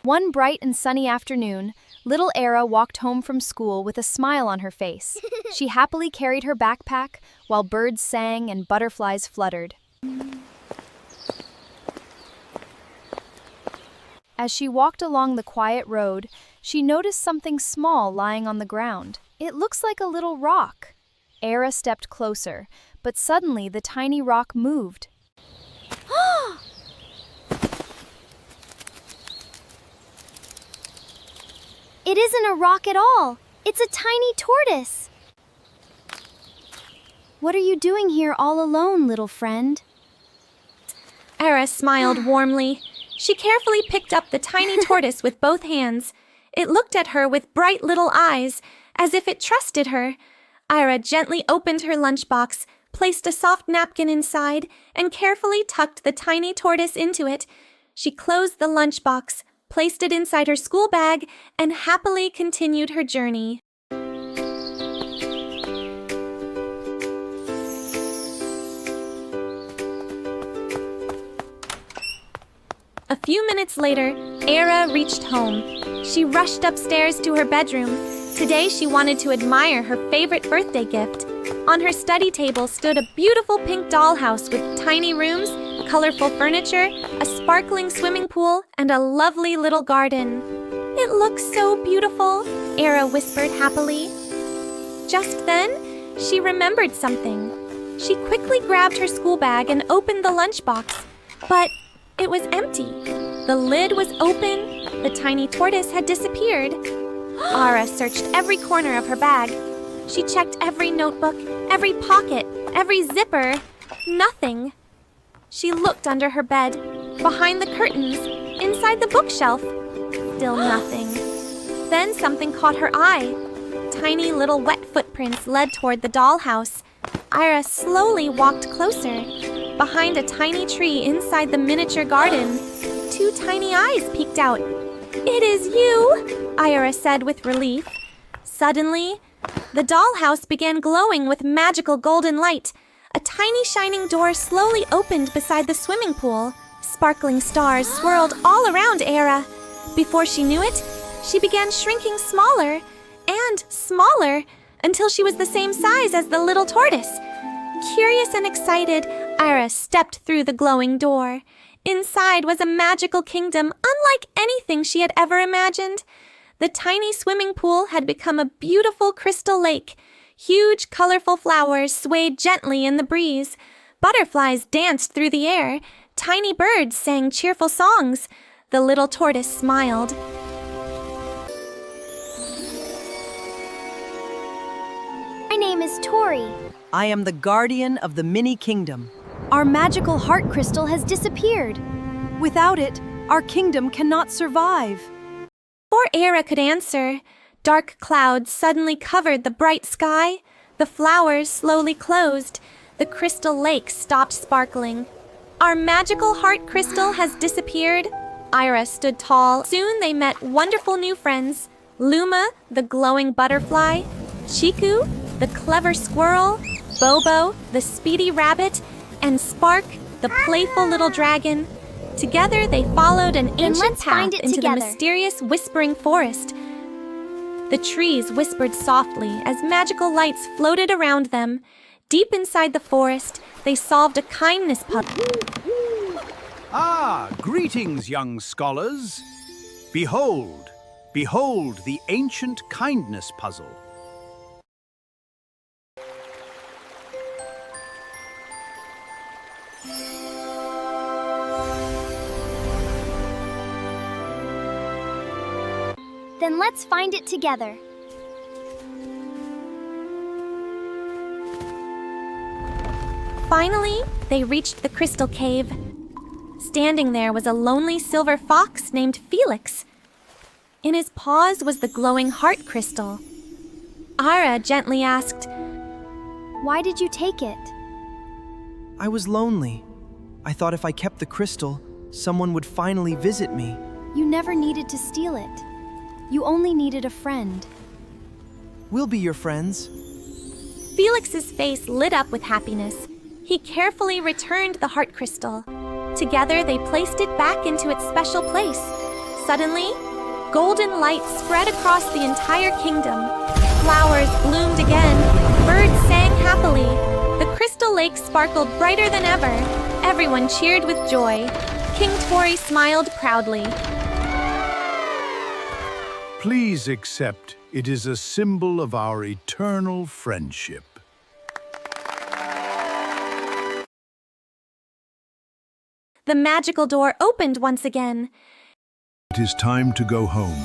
One bright and sunny afternoon, little Aira walked home from school with a smile on her face. She happily carried her backpack while birds sang and butterflies fluttered. As she walked along the quiet road, she noticed something small lying on the ground. It looks like a little rock. Aira stepped closer, but suddenly the tiny rock moved. It isn't a rock at all. It's a tiny tortoise. What are you doing here all alone, little friend? Aira smiled warmly. She carefully picked up the tiny tortoise with both hands. It looked at her with bright little eyes, as if it trusted her. Aira gently opened her lunchbox, placed a soft napkin inside, and carefully tucked the tiny tortoise into it. She closed the lunchbox, placed it inside her school bag, and happily continued her journey. A few minutes later, Aira reached home. She rushed upstairs to her bedroom. Today she wanted to admire her favorite birthday gift. On her study table stood a beautiful pink dollhouse with tiny rooms, colorful furniture, a sparkling swimming pool, and a lovely little garden. "It looks so beautiful," Aira whispered happily. Just then, she remembered something. She quickly grabbed her school bag and opened the lunchbox, but it was empty. The lid was open. The tiny tortoise had disappeared. Aira searched every corner of her bag. She checked every notebook, every pocket, every zipper. Nothing. She looked under her bed, behind the curtains, inside the bookshelf. Still nothing. Then something caught her eye. Tiny little wet footprints led toward the dollhouse. Aira slowly walked closer. Behind a tiny tree inside the miniature garden, two tiny eyes peeked out. "It is you," Aira said with relief. Suddenly, the dollhouse began glowing with magical golden light. A tiny shining door slowly opened beside the swimming pool. Sparkling stars swirled all around Aira. Before she knew it, she began shrinking smaller and smaller until she was the same size as the little tortoise. Curious and excited, Aira stepped through the glowing door. Inside was a magical kingdom unlike anything she had ever imagined. The tiny swimming pool had become a beautiful crystal lake. Huge, colorful flowers swayed gently in the breeze. Butterflies danced through the air. Tiny birds sang cheerful songs. The little tortoise smiled. My name is Tori. I am the guardian of the mini kingdom. Our magical heart crystal has disappeared. Without it, our kingdom cannot survive. Before Aira could answer, dark clouds suddenly covered the bright sky. The flowers slowly closed. The crystal lake stopped sparkling. Our magical heart crystal has disappeared. Aira stood tall. Soon they met wonderful new friends. Luma, the glowing butterfly. Chiku, the clever squirrel. Bobo, the speedy rabbit. And Spark, the playful little dragon. Together they followed an ancient path into the mysterious whispering forest. The trees whispered softly as magical lights floated around them. Deep inside the forest, they solved a kindness puzzle. Ah, greetings, young scholars. Behold, behold the ancient kindness puzzle. Then let's find it together. Finally, they reached the crystal cave. Standing there was a lonely silver fox named Felix. In his paws was the glowing heart crystal. Aira gently asked, "Why did you take it?" I was lonely. I thought if I kept the crystal, someone would finally visit me. You never needed to steal it. You only needed a friend. We'll be your friends. Felix's face lit up with happiness. He carefully returned the heart crystal. Together, they placed it back into its special place. Suddenly, golden light spread across the entire kingdom. Flowers bloomed again, birds sang happily. The crystal lake sparkled brighter than ever. Everyone cheered with joy. King Tori smiled proudly. Please accept, it is a symbol of our eternal friendship. The magical door opened once again. It is time to go home.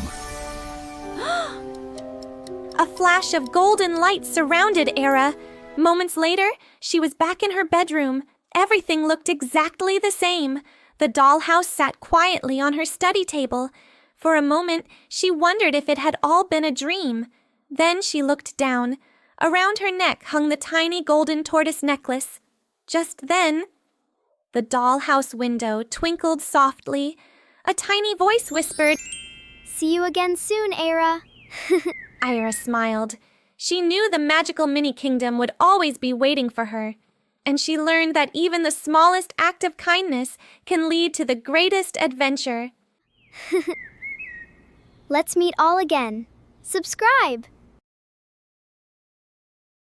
A flash of golden light surrounded Aira. Moments later, she was back in her bedroom. Everything looked exactly the same. The dollhouse sat quietly on her study table. For a moment, she wondered if it had all been a dream. Then she looked down. Around her neck hung the tiny golden tortoise necklace. Just then, the dollhouse window twinkled softly. A tiny voice whispered, See you again soon, Aira. Aira smiled. She knew the magical mini-kingdom would always be waiting for her. And she learned that even the smallest act of kindness can lead to the greatest adventure. Let's meet all again. Subscribe!